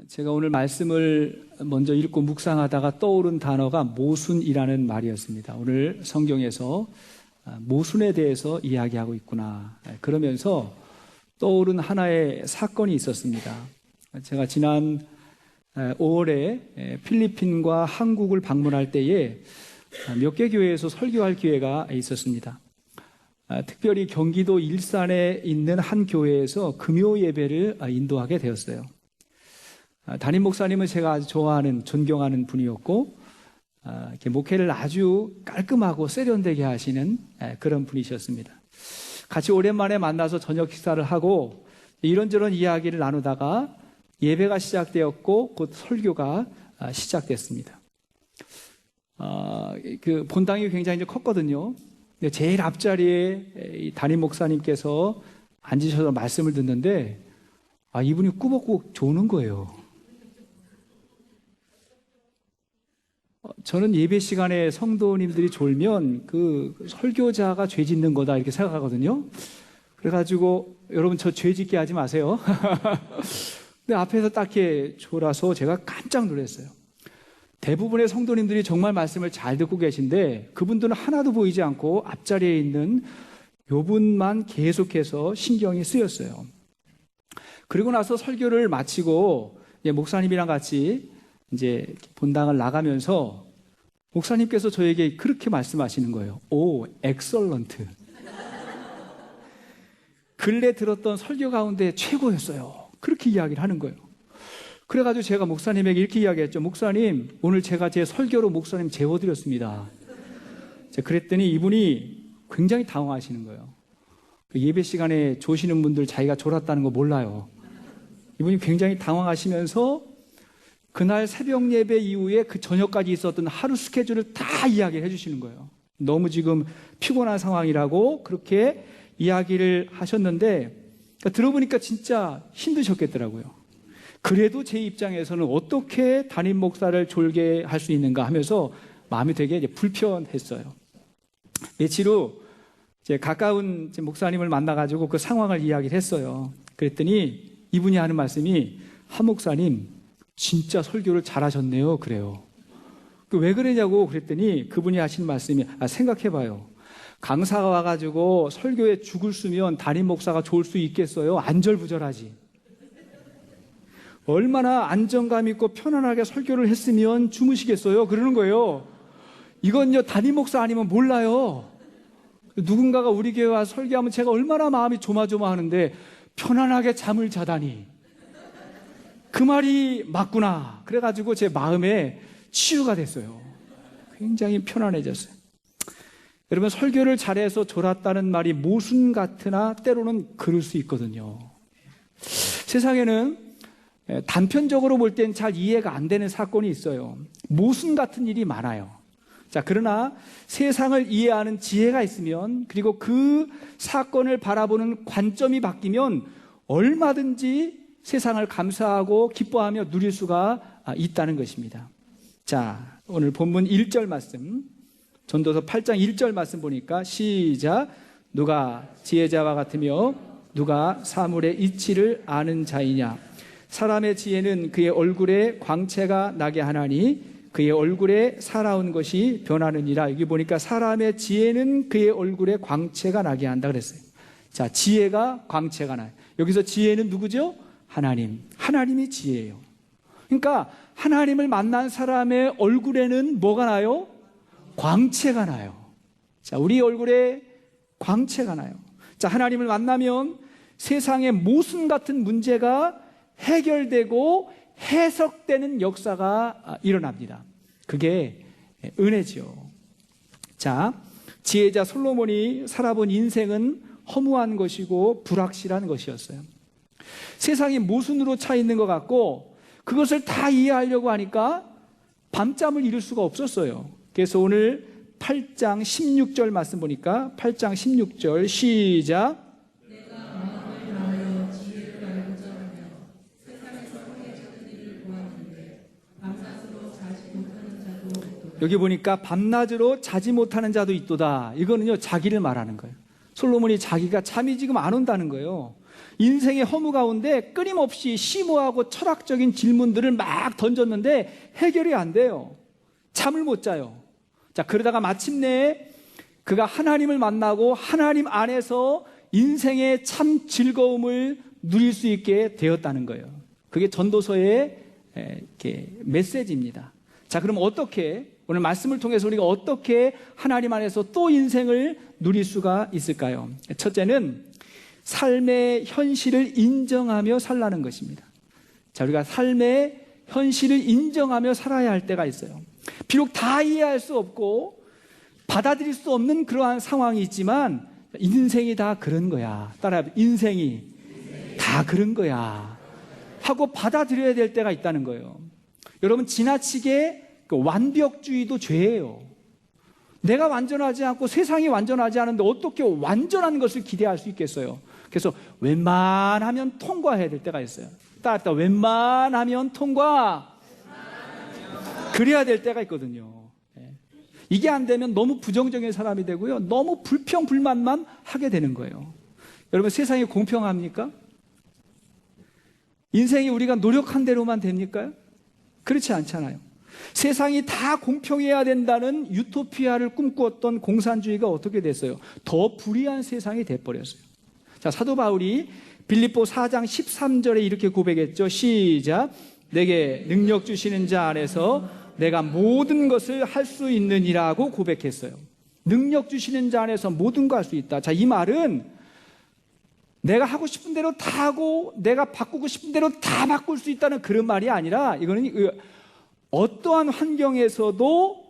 제가 오늘 말씀을 먼저 읽고 묵상하다가 떠오른 단어가 모순이라는 말이었습니다. 오늘 성경에서 모순에 대해서 이야기하고 있구나. 그러면서 떠오른 하나의 사건이 있었습니다. 제가 지난 5월에 필리핀과 한국을 방문할 때에 몇 개 교회에서 설교할 기회가 있었습니다. 특별히 경기도 일산에 있는 한 교회에서 금요 예배를 인도하게 되었어요. 담임 목사님은 제가 아주 좋아하는, 존경하는 분이었고, 이렇게 목회를 아주 깔끔하고 세련되게 하시는 그런 분이셨습니다. 같이 오랜만에 만나서 저녁 식사를 하고 이런저런 이야기를 나누다가 예배가 시작되었고 곧 설교가 시작됐습니다. 그 본당이 굉장히 이제 컸거든요. 근데 제일 앞자리에 이 담임 목사님께서 앉으셔서 말씀을 듣는데 이분이 꾸벅꾸벅 조는 거예요. 저는 예배 시간에 성도님들이 졸면 그 설교자가 죄 짓는 거다 이렇게 생각하거든요. 그래가지고 여러분 저 죄 짓게 하지 마세요. 근데 앞에서 딱히 졸아서 제가 깜짝 놀랐어요. 대부분의 성도님들이 정말 말씀을 잘 듣고 계신데 그분들은 하나도 보이지 않고 앞자리에 있는 요분만 계속해서 신경이 쓰였어요. 그리고 나서 설교를 마치고 목사님이랑 같이 이제 본당을 나가면서 목사님께서 저에게 그렇게 말씀하시는 거예요. 오, 엑설런트. 근래 들었던 설교 가운데 최고였어요. 그렇게 이야기를 하는 거예요. 그래가지고 제가 목사님에게 이렇게 이야기했죠. 목사님, 오늘 제가 제 설교로 목사님 재워드렸습니다. 그랬더니 이분이 굉장히 당황하시는 거예요. 예배 시간에 조시는 분들 자기가 졸았다는 거 몰라요. 이분이 굉장히 당황하시면서 그날 새벽 예배 이후에 그 저녁까지 있었던 하루 스케줄을 다 이야기를 해주시는 거예요. 너무 지금 피곤한 상황이라고 그렇게 이야기를 하셨는데 들어보니까 진짜 힘드셨겠더라고요. 그래도 제 입장에서는 어떻게 담임 목사를 졸게 할 수 있는가 하면서 마음이 되게 이제 불편했어요. 며칠 후 이제 가까운 목사님을 만나가지고 그 상황을 이야기를 했어요. 그랬더니 이분이 하는 말씀이 한 목사님 진짜 설교를 잘하셨네요. 그래요. 왜 그러냐고 그랬더니 그분이 하시는 말씀이 생각해봐요. 강사가 와가지고 설교에 죽을 쓰면 담임 목사가 좋을 수 있겠어요? 안절부절하지. 얼마나 안정감 있고 편안하게 설교를 했으면 주무시겠어요? 그러는 거예요. 이건요 담임 목사 아니면 몰라요. 누군가가 우리 교회 와서 설교하면 제가 얼마나 마음이 조마조마하는데 편안하게 잠을 자다니. 그 말이 맞구나. 그래가지고 제 마음에 치유가 됐어요. 굉장히 편안해졌어요. 여러분 설교를 잘해서 졸았다는 말이 모순 같으나 때로는 그럴 수 있거든요. 세상에는 단편적으로 볼 땐 잘 이해가 안 되는 사건이 있어요. 모순 같은 일이 많아요. 그러나 세상을 이해하는 지혜가 있으면 그리고 그 사건을 바라보는 관점이 바뀌면 얼마든지 세상을 감사하고 기뻐하며 누릴 수가 있다는 것입니다. 자, 오늘 본문 1절 말씀, 전도서 8장 1절 말씀 보니까 시작. 누가 지혜자와 같으며 누가 사물의 이치를 아는 자이냐. 사람의 지혜는 그의 얼굴에 광채가 나게 하나니 그의 얼굴에 살아온 것이 변하느니라. 여기 보니까 사람의 지혜는 그의 얼굴에 광채가 나게 한다 그랬어요. 자, 지혜가 광채가 나요. 여기서 지혜는 누구죠? 하나님. 하나님이 지혜예요. 그러니까 하나님을 만난 사람의 얼굴에는 뭐가 나요? 광채가 나요. 자, 우리 얼굴에 광채가 나요. 자, 하나님을 만나면 세상의 모순 같은 문제가 해결되고 해석되는 역사가 일어납니다. 그게 은혜죠. 자, 지혜자 솔로몬이 살아본 인생은 허무한 것이고 불확실한 것이었어요. 세상이 모순으로 차 있는 것 같고 그것을 다 이해하려고 하니까 밤잠을 이룰 수가 없었어요. 그래서 오늘 8장 16절 말씀 보니까 8장 16절 시작. 여기 보니까 밤낮으로 자지 못하는 자도 있도다. 이거는요 자기를 말하는 거예요. 솔로몬이 자기가 잠이 지금 안 온다는 거예요. 인생의 허무 가운데 끊임없이 심오하고 철학적인 질문들을 막 던졌는데 해결이 안 돼요. 잠을 못 자요. 자, 그러다가 마침내 그가 하나님을 만나고 하나님 안에서 인생의 참 즐거움을 누릴 수 있게 되었다는 거예요. 그게 전도서의 메시지입니다. 자, 그럼 어떻게, 오늘 말씀을 통해서 우리가 어떻게 하나님 안에서 또 인생을 누릴 수가 있을까요? 첫째는 삶의 현실을 인정하며 살라는 것입니다. 자, 우리가 삶의 현실을 인정하며 살아야 할 때가 있어요. 비록 다 이해할 수 없고 받아들일 수 없는 그러한 상황이 있지만 인생이 다 그런 거야. 따라해, 인생이 다 그런 거야 하고 받아들여야 될 때가 있다는 거예요. 여러분, 지나치게 완벽주의도 죄예요. 내가 완전하지 않고 세상이 완전하지 않은데 어떻게 완전한 것을 기대할 수 있겠어요? 그래서 웬만하면 통과해야 될 때가 있어요. 따라 웬만하면 통과, 그래야 될 때가 있거든요. 이게 안 되면 너무 부정적인 사람이 되고요, 너무 불평불만만 하게 되는 거예요. 여러분, 세상이 공평합니까? 인생이 우리가 노력한 대로만 됩니까? 그렇지 않잖아요. 세상이 다 공평해야 된다는 유토피아를 꿈꾸었던 공산주의가 어떻게 됐어요? 더 불의한 세상이 돼버렸어요. 자, 사도 바울이 빌립보 4장 13절에 이렇게 고백했죠. 시작. 내게 능력 주시는 자 안에서 내가 모든 것을 할 수 있느니라고 고백했어요. 능력 주시는 자 안에서 모든 거 할 수 있다. 자, 이 말은 내가 하고 싶은 대로 다 하고 내가 바꾸고 싶은 대로 다 바꿀 수 있다는 그런 말이 아니라, 이거는 어떠한 환경에서도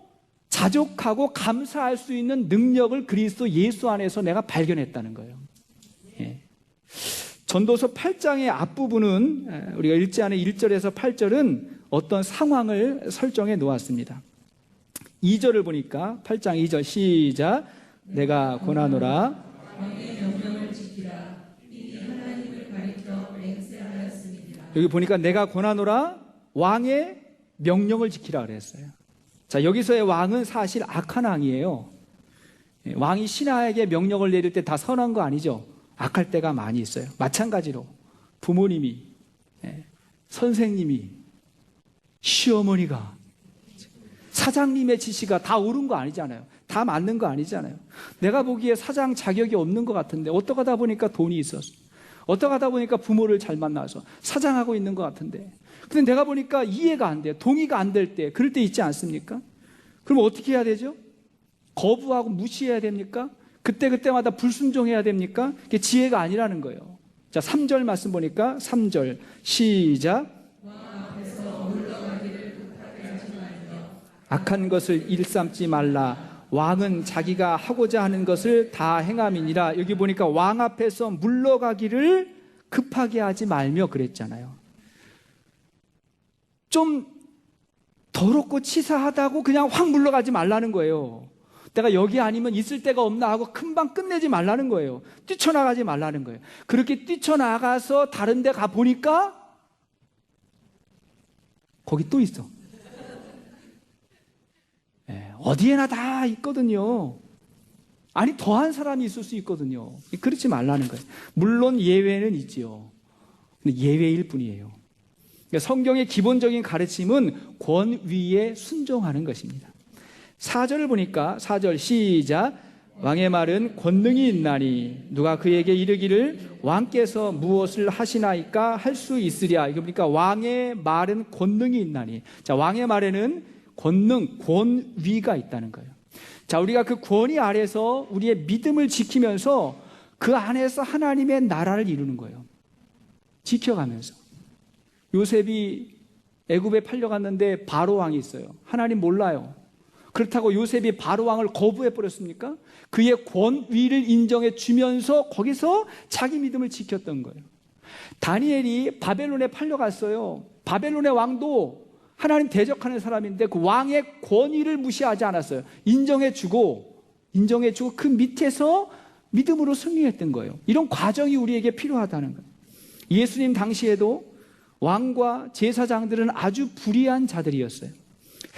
자족하고 감사할 수 있는 능력을 그리스도 예수 안에서 내가 발견했다는 거예요. 예. 전도서 8장의 앞부분은, 우리가 읽지 않은 1절에서 8절은 어떤 상황을 설정해 놓았습니다. 2절을 보니까 8장 2절 시작. 내가 고나노라 여기 보니까 내가 고나노라 왕의 명령을 지키라 그랬어요. 자, 여기서의 왕은 사실 악한 왕이에요. 왕이 신하에게 명령을 내릴 때 다 선한 거 아니죠. 악할 때가 많이 있어요. 마찬가지로 부모님이, 선생님이, 시어머니가, 사장님의 지시가 다 옳은 거 아니잖아요. 다 맞는 거 아니잖아요. 내가 보기에 사장 자격이 없는 것 같은데 어떻게 하다 보니까 돈이 있었어. 어떻게 하다 보니까 부모를 잘 만나서 사장하고 있는 것 같은데, 근데 내가 보니까 이해가 안 돼요. 동의가 안 될 때, 그럴 때 있지 않습니까? 그럼 어떻게 해야 되죠? 거부하고 무시해야 됩니까? 그때마다 불순종해야 됩니까? 그게 지혜가 아니라는 거예요. 자, 3절 말씀 보니까 3절 시작. 악한 것을 일삼지 말라. 왕은 자기가 하고자 하는 것을 다 행함이니라. 여기 보니까 왕 앞에서 물러가기를 급하게 하지 말며 그랬잖아요. 좀 더럽고 치사하다고 그냥 확 물러가지 말라는 거예요. 내가 여기 아니면 있을 데가 없나 하고 금방 끝내지 말라는 거예요. 뛰쳐나가지 말라는 거예요. 그렇게 뛰쳐나가서 다른 데 가보니까 거기 또 있어. 어디에나 다 있거든요. 아니, 더한 사람이 있을 수 있거든요. 그렇지 말라는 거예요. 물론 예외는 있지요. 근데 예외일 뿐이에요. 그러니까 성경의 기본적인 가르침은 권위에 순종하는 것입니다. 4절을 보니까 4절 시작. 왕의 말은 권능이 있나니 누가 그에게 이르기를 왕께서 무엇을 하시나이까 할 수 있으랴. 이거 보니까 왕의 말은 권능이 있나니. 자, 왕의 말에는 권능, 권위가 있다는 거예요. 자, 우리가 그 권위 아래서 우리의 믿음을 지키면서 그 안에서 하나님의 나라를 이루는 거예요. 지켜가면서. 요셉이 애굽에 팔려갔는데 바로 왕이 있어요. 하나님 몰라요. 그렇다고 요셉이 바로 왕을 거부해 버렸습니까? 그의 권위를 인정해 주면서 거기서 자기 믿음을 지켰던 거예요. 다니엘이 바벨론에 팔려갔어요. 바벨론의 왕도 하나님 대적하는 사람인데 그 왕의 권위를 무시하지 않았어요. 인정해주고 그 밑에서 믿음으로 승리했던 거예요. 이런 과정이 우리에게 필요하다는 거예요. 예수님 당시에도 왕과 제사장들은 아주 불의한 자들이었어요.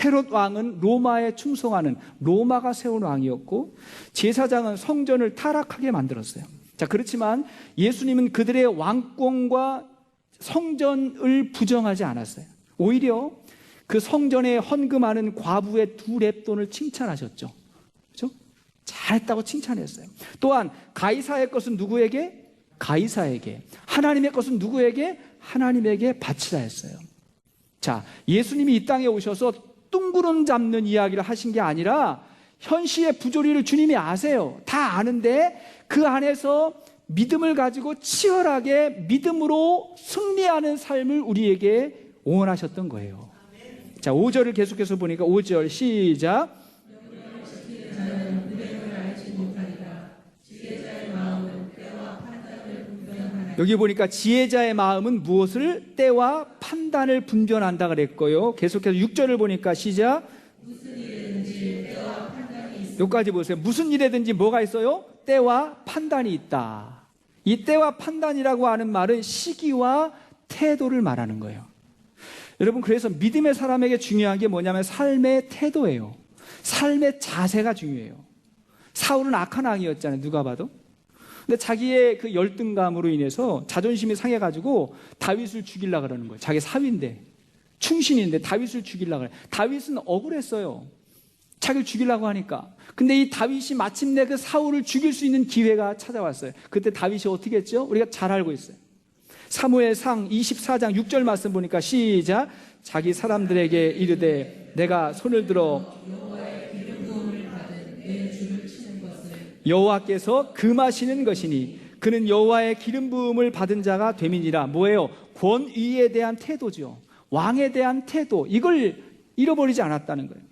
헤롯 왕은 로마에 충성하는, 로마가 세운 왕이었고, 제사장은 성전을 타락하게 만들었어요. 자, 자, 그렇지만 예수님은 그들의 왕권과 성전을 부정하지 않았어요. 오히려 그 성전에 헌금하는 과부의 2렙돈을 칭찬하셨죠. 그렇죠? 잘했다고 칭찬했어요. 또한 가이사의 것은 누구에게? 가이사에게. 하나님의 것은 누구에게? 하나님에게 바치라 했어요. 자, 예수님이 이 땅에 오셔서 뚱구름 잡는 이야기를 하신 게 아니라 현시의 부조리를 주님이 아세요. 다 아는데 그 안에서 믿음을 가지고 치열하게 믿음으로 승리하는 삶을 우리에게 원하셨던 거예요. 자, 5절을 계속해서 보니까 5절 시작. 여기 보니까 지혜자의 마음은 무엇을? 때와 판단을 분별한다 그랬고요. 계속해서 6절을 보니까 시작. 여기까지 보세요. 무슨 일에든지 뭐가 있어요? 때와 판단이 있다. 이 때와 판단이라고 하는 말은 시기와 태도를 말하는 거예요. 여러분, 그래서 믿음의 사람에게 중요한 게 뭐냐면 삶의 태도예요. 삶의 자세가 중요해요. 사울은 악한 왕이었잖아요. 누가 봐도. 근데 자기의 그 열등감으로 인해서 자존심이 상해가지고 다윗을 죽이려고 그러는 거예요. 자기 사위인데, 충신인데 다윗을 죽이려고 그래요. 다윗은 억울했어요. 자기를 죽이려고 하니까. 근데 이 다윗이 마침내 그 사울을 죽일 수 있는 기회가 찾아왔어요. 그때 다윗이 어떻게 했죠? 우리가 잘 알고 있어요. 사무엘상 24장 6절 말씀 보니까 시작. 자기 사람들에게 이르되 내가 손을 들어 여호와께서 금하시는 것이니 그는 여호와의 기름 부음을 받은 자가 됨이니라. 뭐예요? 권위에 대한 태도죠. 왕에 대한 태도, 이걸 잃어버리지 않았다는 거예요.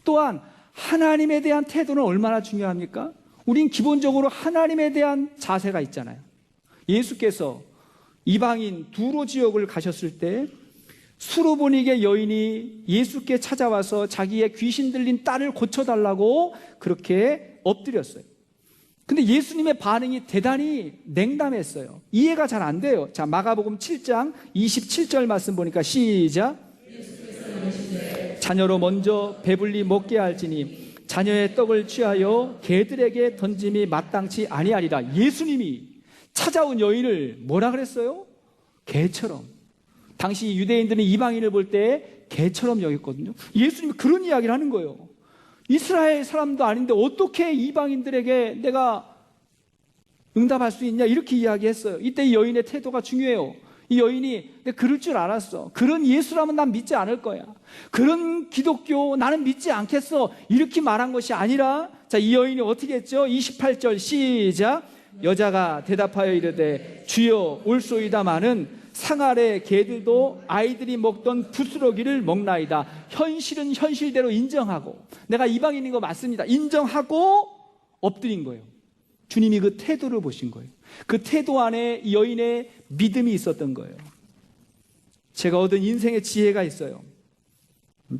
또한 하나님에 대한 태도는 얼마나 중요합니까? 우린 기본적으로 하나님에 대한 자세가 있잖아요. 예수께서 이방인 두로 지역을 가셨을 때 수르보니게 여인이 예수께 찾아와서 자기의 귀신 들린 딸을 고쳐달라고 그렇게 엎드렸어요. 근데 예수님의 반응이 대단히 냉담했어요. 이해가 잘 안 돼요. 자, 마가복음 7장 27절 말씀 보니까 시작. 자녀로 먼저 배불리 먹게 할지니 자녀의 떡을 취하여 개들에게 던짐이 마땅치 아니하리라. 예수님이 찾아온 여인을 뭐라 그랬어요? 개처럼. 당시 유대인들은 이방인을 볼 때 개처럼 여겼거든요. 예수님이 그런 이야기를 하는 거예요. 이스라엘 사람도 아닌데 어떻게 이방인들에게 내가 응답할 수 있냐, 이렇게 이야기했어요. 이때 이 여인의 태도가 중요해요. 이 여인이 내가 그럴 줄 알았어. 그런 예수라면 난 믿지 않을 거야. 그런 기독교 나는 믿지 않겠어. 이렇게 말한 것이 아니라, 자, 이 여인이 어떻게 했죠? 28절 시작. 여자가 대답하여 이르되 주여 올소이다마는 상 아래 개들도 아이들이 먹던 부스러기를 먹나이다. 현실은 현실대로 인정하고, 내가 이방인인 거 맞습니다, 인정하고 엎드린 거예요. 주님이 그 태도를 보신 거예요. 그 태도 안에 이 여인의 믿음이 있었던 거예요. 제가 얻은 인생의 지혜가 있어요.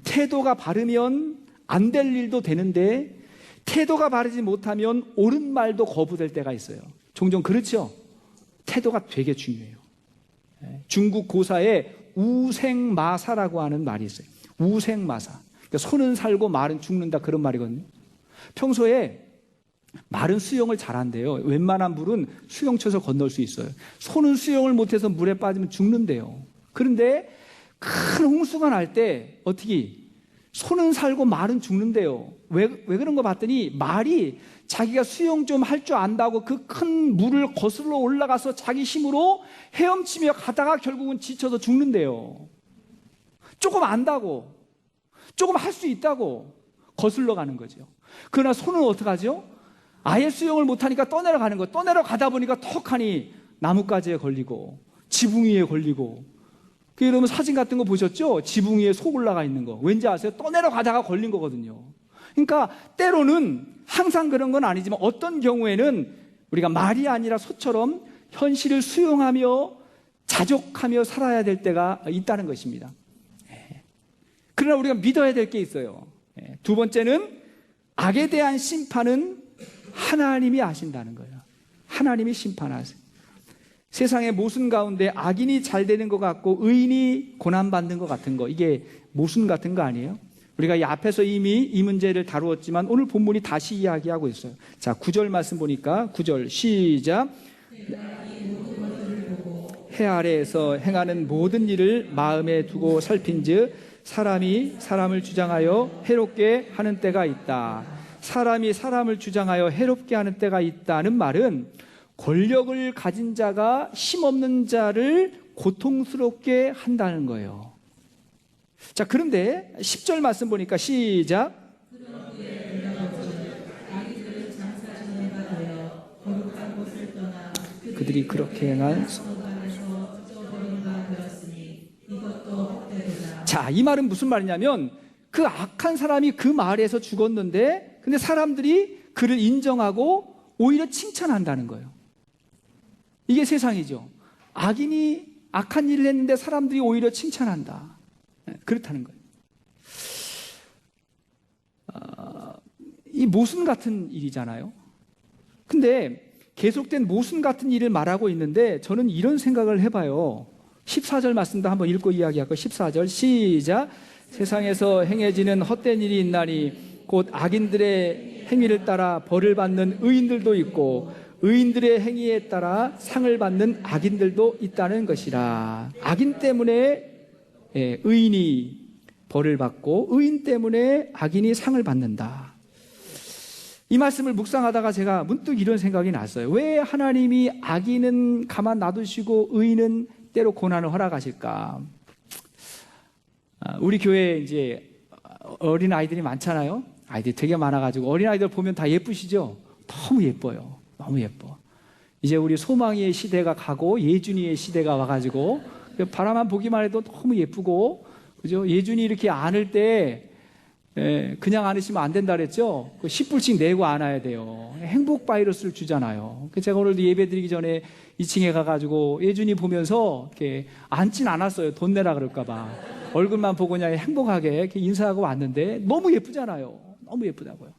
태도가 바르면 안 될 일도 되는데 태도가 바르지 못하면 옳은 말도 거부될 때가 있어요. 종종 그렇죠? 태도가 되게 중요해요. 중국 고사에 우생마사라고 하는 말이 있어요. 우생마사. 그러니까 손은 살고 말은 죽는다, 그런 말이거든요. 평소에 말은 수영을 잘한대요. 웬만한 물은 수영 쳐서 건널 수 있어요. 손은 수영을 못해서 물에 빠지면 죽는데요. 그런데 큰 홍수가 날 때 어떻게 손은 살고 말은 죽는데요. 왜 그런 거 봤더니 말이 자기가 수영 좀 할 줄 안다고 그 큰 물을 거슬러 올라가서 자기 힘으로 헤엄치며 가다가 결국은 지쳐서 죽는데요. 조금 안다고, 조금 할 수 있다고 거슬러 가는 거죠. 그러나 손은 어떡하죠? 아예 수영을 못하니까 떠내려가는 거예요. 떠내려가다 보니까 턱하니 나뭇가지에 걸리고 지붕 위에 걸리고. 여러분 사진 같은 거 보셨죠? 지붕 위에 소 올라가 있는 거. 왠지 아세요? 떠내려가다가 걸린 거거든요. 그러니까 때로는 항상 그런 건 아니지만 어떤 경우에는 우리가 말이 아니라 소처럼 현실을 수용하며 자족하며 살아야 될 때가 있다는 것입니다. 그러나 우리가 믿어야 될 게 있어요. 두 번째는 악에 대한 심판은 하나님이 하신다는 거예요. 하나님이 심판하세요. 세상의 모순 가운데 악인이 잘 되는 것 같고 의인이 고난받는 것 같은 거, 이게 모순 같은 거 아니에요? 우리가 이 앞에서 이미 이 문제를 다루었지만 오늘 본문이 다시 이야기하고 있어요. 자, 9절 말씀 보니까 9절 시작. 해 아래에서 행하는 모든 일을 마음에 두고 살핀즉 사람이 사람을 주장하여 해롭게 하는 때가 있다. 사람이 사람을 주장하여 해롭게 하는 때가 있다는 말은 권력을 가진 자가 힘없는 자를 고통스럽게 한다는 거예요. 자, 그런데 10절 말씀 보니까 시작. 그들이 그렇게 행한. 자, 이 말은 무슨 말이냐면 그 악한 사람이 그 마을에서 죽었는데 근데 사람들이 그를 인정하고 오히려 칭찬한다는 거예요. 이게 세상이죠. 악인이 악한 일을 했는데 사람들이 오히려 칭찬한다. 그렇다는 거예요. 이 모순 같은 일이잖아요. 근데 계속된 모순 같은 일을 말하고 있는데 저는 이런 생각을 해봐요. 14절 말씀도 한번 읽고 이야기할까요? 14절 시작. 세상에서 행해지는 헛된 일이 있나니 곧 악인들의 행위를 따라 벌을 받는 의인들도 있고 의인들의 행위에 따라 상을 받는 악인들도 있다는 것이라. 악인 때문에 의인이 벌을 받고 의인 때문에 악인이 상을 받는다. 이 말씀을 묵상하다가 제가 문득 이런 생각이 났어요. 왜 하나님이 악인은 가만 놔두시고 의인은 때로 고난을 허락하실까? 우리 교회에 이제 어린 아이들이 많잖아요. 아이들이 되게 많아가지고 어린 아이들 보면 다 예쁘시죠? 너무 예뻐요. 너무 예뻐. 이제 우리 소망이의 시대가 가고 예준이의 시대가 와가지고 바라만 보기만 해도 너무 예쁘고, 그죠? 예준이 이렇게 안을 때 그냥 안으시면 안 된다 그랬죠? 10불씩 내고 안아야 돼요. 행복 바이러스를 주잖아요. 제가 오늘도 예배 드리기 전에 2층에 가가지고 예준이 보면서 이렇게 앉진 않았어요. 돈 내라 그럴까봐. 얼굴만 보고 그냥 행복하게 이렇게 인사하고 왔는데 너무 예쁘잖아요. 너무 예쁘다고요.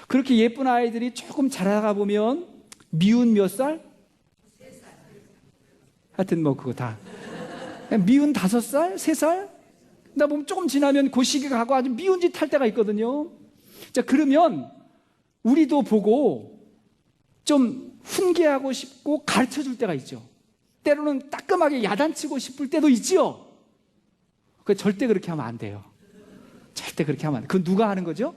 그렇게 예쁜 아이들이 조금 자라가 보면 미운 몇 살? 하여튼 뭐 그거 다. 미운 5살? 3살? 나 보면 조금 지나면 그 시기가 가고 아주 미운 짓 할 때가 있거든요. 자, 그러면 우리도 보고 좀 훈계하고 싶고 가르쳐 줄 때가 있죠. 때로는 따끔하게 야단치고 싶을 때도 있죠. 절대 그렇게 하면 안 돼요. 절대 그렇게 하면 안 돼요. 그건 누가 하는 거죠?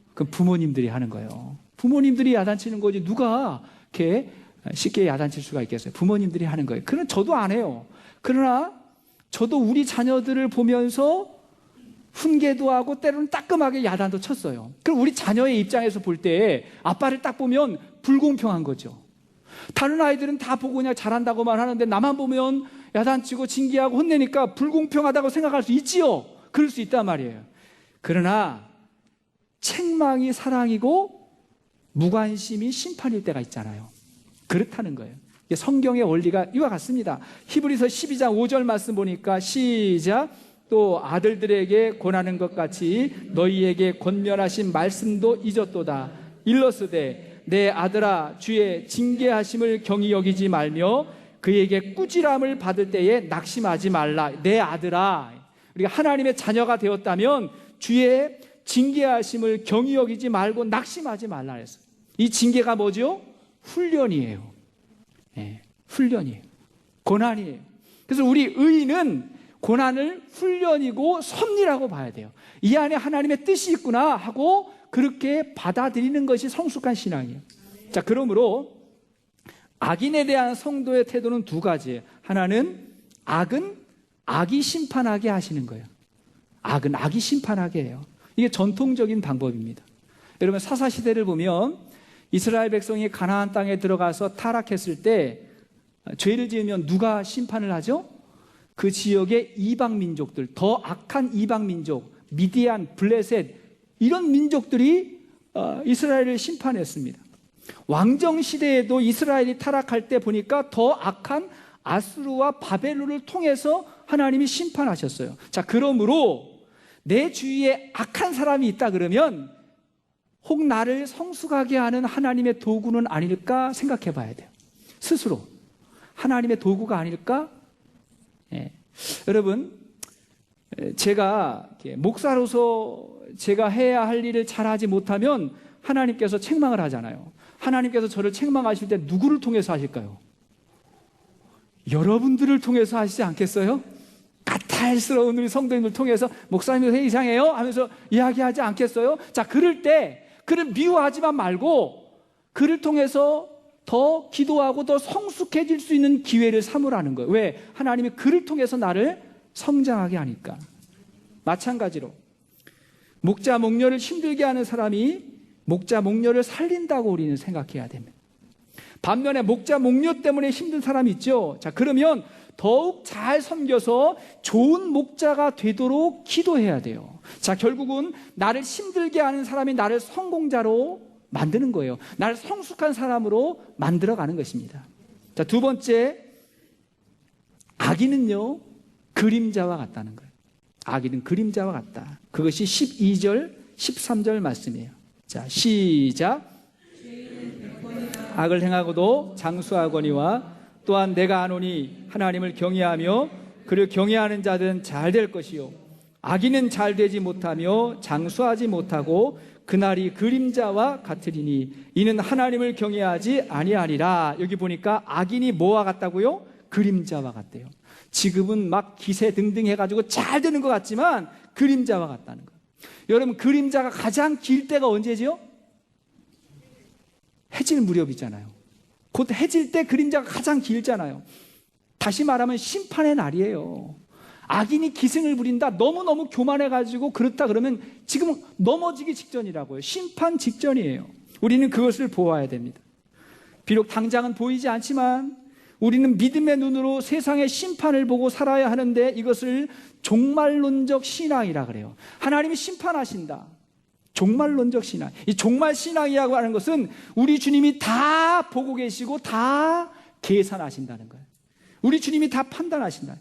그건 부모님들이 하는 거예요. 부모님들이 야단치는 거지 누가 이렇게 쉽게 야단칠 수가 있겠어요? 부모님들이 하는 거예요. 그러나 저도 안 해요. 그러나 저도 우리 자녀들을 보면서 훈계도 하고 때로는 따끔하게 야단도 쳤어요. 그럼 우리 자녀의 입장에서 볼 때 아빠를 딱 보면 불공평한 거죠. 다른 아이들은 다 보고 그냥 잘한다고만 하는데 나만 보면 야단치고 징계하고 혼내니까 불공평하다고 생각할 수 있지요. 그럴 수 있단 말이에요. 그러나 책망이 사랑이고 무관심이 심판일 때가 있잖아요. 그렇다는 거예요. 성경의 원리가 이와 같습니다. 히브리서 12장 5절 말씀 보니까 시작. 또 아들들에게 권하는 것 같이 너희에게 권면하신 말씀도 잊었도다. 일러스되 내 아들아 주의 징계하심을 경히 여기지 말며 그에게 꾸지람을 받을 때에 낙심하지 말라. 내 아들아, 우리가 하나님의 자녀가 되었다면 주의 징계하심을 경히 여기지 말고 낙심하지 말라 했어요. 이 징계가 뭐죠? 훈련이에요. 훈련이에요. 고난이에요. 그래서 우리 의인은 고난을 훈련이고 섭리라고 봐야 돼요. 이 안에 하나님의 뜻이 있구나 하고 그렇게 받아들이는 것이 성숙한 신앙이에요. 자, 그러므로 악인에 대한 성도의 태도는 두 가지예요. 하나는 악은 악이 심판하게 하시는 거예요. 악은 악이 심판하게 해요. 이게 전통적인 방법입니다. 여러분 사사시대를 보면 이스라엘 백성이 가나안 땅에 들어가서 타락했을 때 죄를 지으면 누가 심판을 하죠? 그 지역의 이방 민족들, 더 악한 이방 민족, 미디안, 블레셋 이런 민족들이 이스라엘을 심판했습니다. 왕정 시대에도 이스라엘이 타락할 때 보니까 더 악한 아수르와 바벨론을 통해서 하나님이 심판하셨어요. 자, 그러므로 내 주위에 악한 사람이 있다 그러면 혹 나를 성숙하게 하는 하나님의 도구는 아닐까 생각해 봐야 돼요. 스스로 하나님의 도구가 아닐까? 여러분, 제가 목사로서 제가 해야 할 일을 잘하지 못하면 하나님께서 책망을 하잖아요. 하나님께서 저를 책망하실 때 누구를 통해서 하실까요? 여러분들을 통해서 하시지 않겠어요? 까탈스러운 우리 성도님들 통해서 목사님 왜 이상해요? 하면서 이야기하지 않겠어요? 자, 그럴 때 그를 미워하지만 말고 그를 통해서 더 기도하고 더 성숙해질 수 있는 기회를 삼으라는 거예요. 왜? 하나님이 그를 통해서 나를 성장하게 하니까. 마찬가지로 목자 목녀를 힘들게 하는 사람이 목자 목녀를 살린다고 우리는 생각해야 됩니다. 반면에 목자 목녀 때문에 힘든 사람이 있죠. 자, 그러면 더욱 잘 섬겨서 좋은 목자가 되도록 기도해야 돼요. 자, 결국은 나를 힘들게 하는 사람이 나를 성공자로 만드는 거예요. 나를 성숙한 사람으로 만들어가는 것입니다. 자, 두 번째, 악인은요 그림자와 같다는 거예요. 악인은 그림자와 같다. 그것이 12절 13절 말씀이에요. 자, 시작. 악을 행하고도 장수하거니와 또한 내가 아노니 하나님을 경외하며 그를 경외하는 자들은 잘 될 것이요 악인은 잘 되지 못하며 장수하지 못하고 그날이 그림자와 같으리니 이는 하나님을 경외하지 아니하리라. 여기 보니까 악인이 뭐와 같다고요? 그림자와 같대요. 지금은 막 기세 등등 해가지고 잘 되는 것 같지만 그림자와 같다는 거예요. 여러분, 그림자가 가장 길 때가 언제죠? 해질 무렵이잖아요. 곧 해질 때 그림자가 가장 길잖아요. 다시 말하면 심판의 날이에요. 악인이 기승을 부린다, 너무너무 교만해가지고 그렇다 그러면 지금 넘어지기 직전이라고요. 심판 직전이에요. 우리는 그것을 보아야 됩니다. 비록 당장은 보이지 않지만 우리는 믿음의 눈으로 세상의 심판을 보고 살아야 하는데 이것을 종말론적 신앙이라 그래요. 하나님이 심판하신다. 종말론적 신앙. 이 종말 신앙이라고 하는 것은 우리 주님이 다 보고 계시고 다 계산하신다는 거예요. 우리 주님이 다 판단하신다.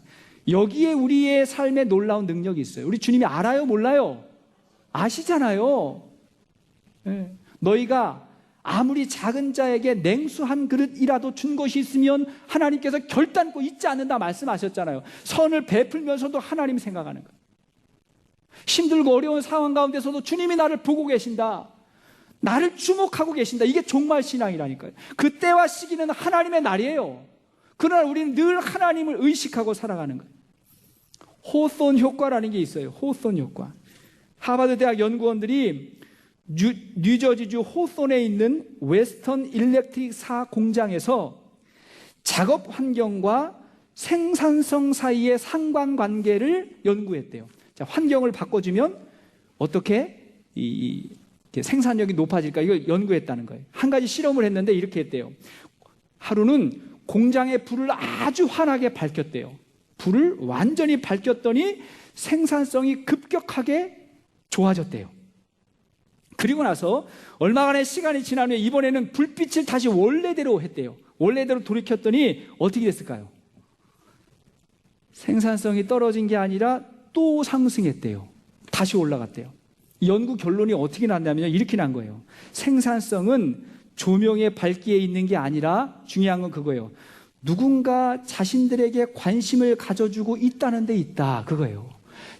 여기에 우리의 삶에 놀라운 능력이 있어요. 우리 주님이 알아요? 몰라요? 아시잖아요. 네. 너희가 아무리 작은 자에게 냉수 한 그릇이라도 준 것이 있으면 하나님께서 결단코 잊지 않는다 말씀하셨잖아요. 선을 베풀면서도 하나님 생각하는 거예요. 힘들고 어려운 상황 가운데서도 주님이 나를 보고 계신다. 나를 주목하고 계신다. 이게 종말 신앙이라니까요. 그때와 시기는 하나님의 날이에요. 그러나 우리는 늘 하나님을 의식하고 살아가는 거예요. 호손 효과라는 게 있어요. 호손 효과. 하버드 대학 연구원들이 뉴저지주 호손에 있는 웨스턴 일렉트릭사 공장에서 작업 환경과 생산성 사이의 상관관계를 연구했대요. 자, 환경을 바꿔주면 어떻게 생산력이 높아질까? 이걸 연구했다는 거예요. 한 가지 실험을 했는데 이렇게 했대요. 하루는 공장의 불을 아주 환하게 밝혔대요. 불을 완전히 밝혔더니 생산성이 급격하게 좋아졌대요. 그리고 나서 얼마간의 시간이 지난 후에 이번에는 불빛을 다시 원래대로 했대요. 원래대로 돌이켰더니 어떻게 됐을까요? 생산성이 떨어진 게 아니라 또 상승했대요. 다시 올라갔대요. 연구 결론이 어떻게 났냐면 이렇게 난 거예요. 생산성은 조명의 밝기에 있는 게 아니라 중요한 건 그거예요. 누군가 자신들에게 관심을 가져주고 있다는 데 있다. 그거예요.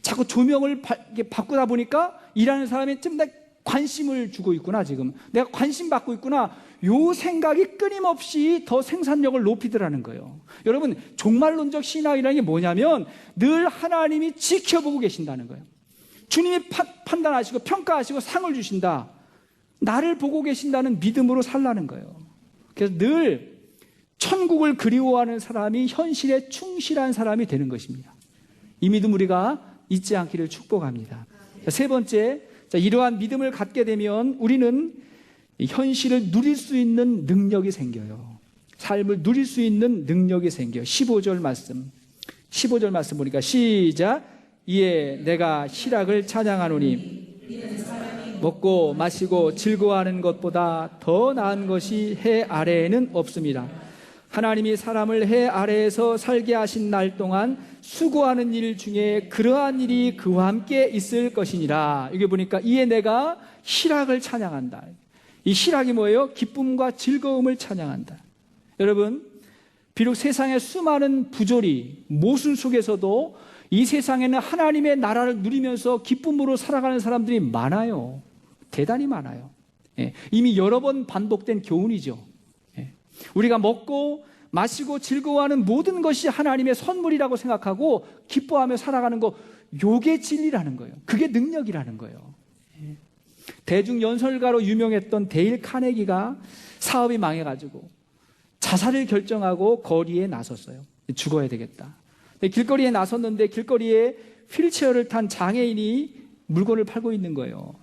자꾸 조명을 바꾸다 보니까 일하는 사람이 좀 관심을 주고 있구나. 지금 내가 관심 받고 있구나. 요 생각이 끊임없이 더 생산력을 높이더라는 거예요. 여러분, 종말론적 신앙이라는 게 뭐냐면 늘 하나님이 지켜보고 계신다는 거예요. 주님이 판단하시고 평가하시고 상을 주신다. 나를 보고 계신다는 믿음으로 살라는 거예요. 그래서 늘 천국을 그리워하는 사람이 현실에 충실한 사람이 되는 것입니다. 이 믿음 우리가 잊지 않기를 축복합니다. 세 번째, 이러한 믿음을 갖게 되면 우리는 현실을 누릴 수 있는 능력이 생겨요. 삶을 누릴 수 있는 능력이 생겨요. 15절 말씀 보니까 시작. 이에 내가 희락을 찬양하노니 먹고 마시고 즐거워하는 것보다 더 나은 것이 해 아래에는 없습니다. 하나님이 사람을 해 아래에서 살게 하신 날 동안 수고하는 일 중에 그러한 일이 그와 함께 있을 것이니라. 여기 보니까 이에 내가 희락을 찬양한다. 이 희락이 뭐예요? 기쁨과 즐거움을 찬양한다. 여러분, 비록 세상의 수많은 부조리, 모순 속에서도 이 세상에는 하나님의 나라를 누리면서 기쁨으로 살아가는 사람들이 많아요. 대단히 많아요. 이미 여러 번 반복된 교훈이죠. 우리가 먹고 마시고 즐거워하는 모든 것이 하나님의 선물이라고 생각하고 기뻐하며 살아가는 거, 요게 진리라는 거예요. 그게 능력이라는 거예요. 대중연설가로 유명했던 데일 카네기가 사업이 망해가지고 자살을 결정하고 거리에 나섰어요. 죽어야 되겠다. 길거리에 나섰는데 길거리에 휠체어를 탄 장애인이 물건을 팔고 있는 거예요.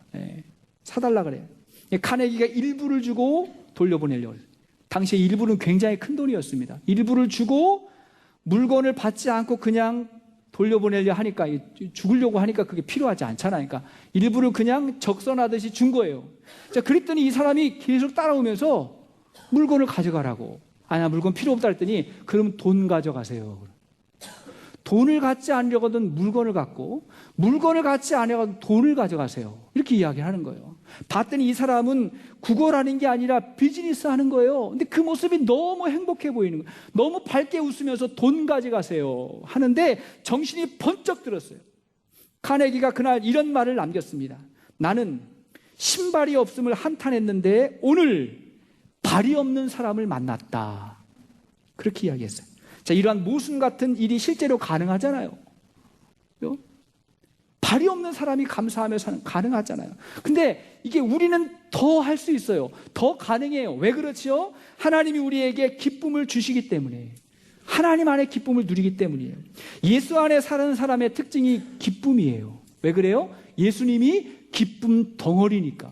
사달라 그래요. 카네기가 일부를 주고 돌려보내려고 해요. 당시에 일부는 굉장히 큰 돈이었습니다. 일부를 주고 물건을 받지 않고 그냥 돌려보내려 하니까, 죽으려고 하니까 그게 필요하지 않잖아요. 그러니까 일부를 그냥 적선하듯이 준 거예요. 자, 그랬더니 이 사람이 계속 따라오면서 물건을 가져가라고. 아니야, 물건 필요 없다 했더니 그럼 돈 가져가세요. 돈을 갖지 않으려거든 물건을 갖고, 물건을 갖지 않으려거든 돈을 가져가세요. 이렇게 이야기하는 거예요. 봤더니 이 사람은 구걸하는 게 아니라 비즈니스 하는 거예요. 근데 그 모습이 너무 행복해 보이는 거예요. 너무 밝게 웃으면서 돈 가져가세요 하는데 정신이 번쩍 들었어요. 카네기가 그날 이런 말을 남겼습니다. 나는 신발이 없음을 한탄했는데 오늘 발이 없는 사람을 만났다. 그렇게 이야기했어요. 자, 이러한 모순 같은 일이 실제로 가능하잖아요. 발이 없는 사람이 감사하며 사는, 가능하잖아요. 근데 이게 우리는 더 할 수 있어요. 더 가능해요. 왜 그렇지요? 하나님이 우리에게 기쁨을 주시기 때문에, 하나님 안에 기쁨을 누리기 때문이에요. 예수 안에 사는 사람의 특징이 기쁨이에요. 왜 그래요? 예수님이 기쁨 덩어리니까.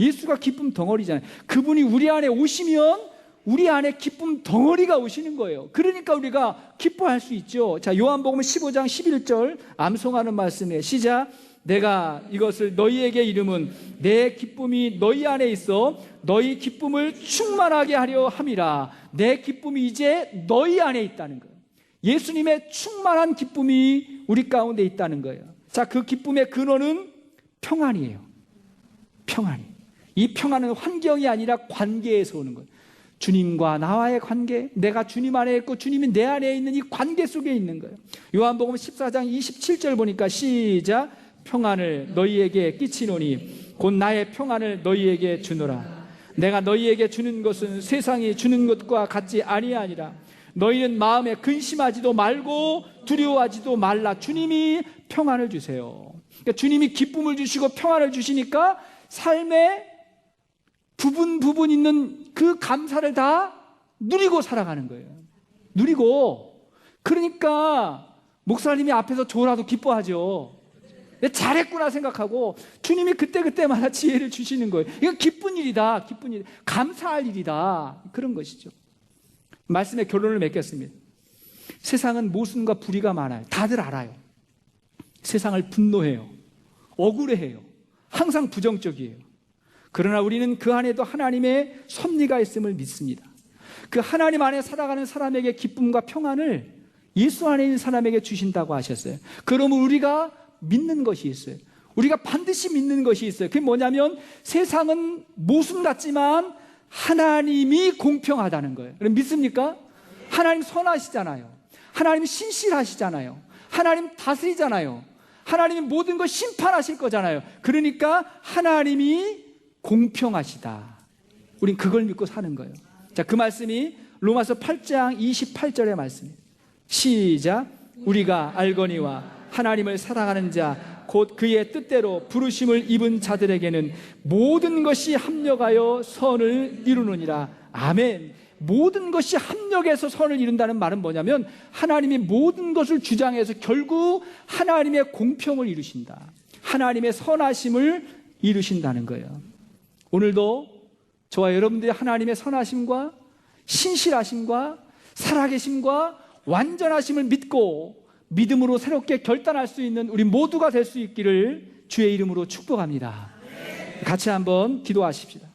예수가 기쁨 덩어리잖아요. 그분이 우리 안에 오시면 우리 안에 기쁨 덩어리가 오시는 거예요. 그러니까 우리가 기뻐할 수 있죠. 자, 요한복음 15장 11절 암송하는 말씀에 시작. 내가 이것을 너희에게 이름은 내 기쁨이 너희 안에 있어 너희 기쁨을 충만하게 하려 함이라. 내 기쁨이 이제 너희 안에 있다는 거예요. 예수님의 충만한 기쁨이 우리 가운데 있다는 거예요. 자, 그 기쁨의 근원은 평안이에요. 평안이. 이 평안은 환경이 아니라 관계에서 오는 거예요. 주님과 나와의 관계, 내가 주님 안에 있고 주님이 내 안에 있는 이 관계 속에 있는 거예요. 요한복음 14장 27절 보니까 시작. 평안을 너희에게 끼치노니 곧 나의 평안을 너희에게 주노라. 내가 너희에게 주는 것은 세상이 주는 것과 같지 아니하니라. 너희는 마음에 근심하지도 말고 두려워하지도 말라. 주님이 평안을 주세요. 그러니까 주님이 기쁨을 주시고 평안을 주시니까 삶에 부분 있는 그 감사를 다 누리고 살아가는 거예요. 누리고. 그러니까 목사님이 앞에서 줘라도 기뻐하죠. 잘했구나 생각하고 주님이 그때마다 지혜를 주시는 거예요. 이건 기쁜 일이다. 기쁜 일, 감사할 일이다. 그런 것이죠. 말씀의 결론을 맺겠습니다. 세상은 모순과 불의가 많아요. 다들 알아요. 세상을 분노해요. 억울해해요. 항상 부정적이에요. 그러나 우리는 그 안에도 하나님의 섭리가 있음을 믿습니다. 그 하나님 안에 살아가는 사람에게 기쁨과 평안을 예수 안에 있는 사람에게 주신다고 하셨어요. 그러면 우리가 믿는 것이 있어요. 우리가 반드시 믿는 것이 있어요. 그게 뭐냐면 세상은 모순 같지만 하나님이 공평하다는 거예요. 그럼 믿습니까? 하나님 선하시잖아요. 하나님 신실하시잖아요. 하나님 다스리잖아요. 하나님이 모든 걸 심판하실 거잖아요. 그러니까 하나님이 공평하시다. 우린 그걸 믿고 사는 거예요. 자, 그 말씀이 로마서 8장 28절의 말씀입니다. 시작. 우리가 알거니와 하나님을 사랑하는 자 곧 그의 뜻대로 부르심을 입은 자들에게는 모든 것이 합력하여 선을 이루느니라. 아멘. 모든 것이 합력해서 선을 이룬다는 말은 뭐냐면 하나님이 모든 것을 주장해서 결국 하나님의 공평을 이루신다. 하나님의 선하심을 이루신다는 거예요. 오늘도 저와 여러분들이 하나님의 선하심과 신실하심과 살아계심과 완전하심을 믿고 믿음으로 새롭게 결단할 수 있는 우리 모두가 될 수 있기를 주의 이름으로 축복합니다. 같이 한번 기도하십시다.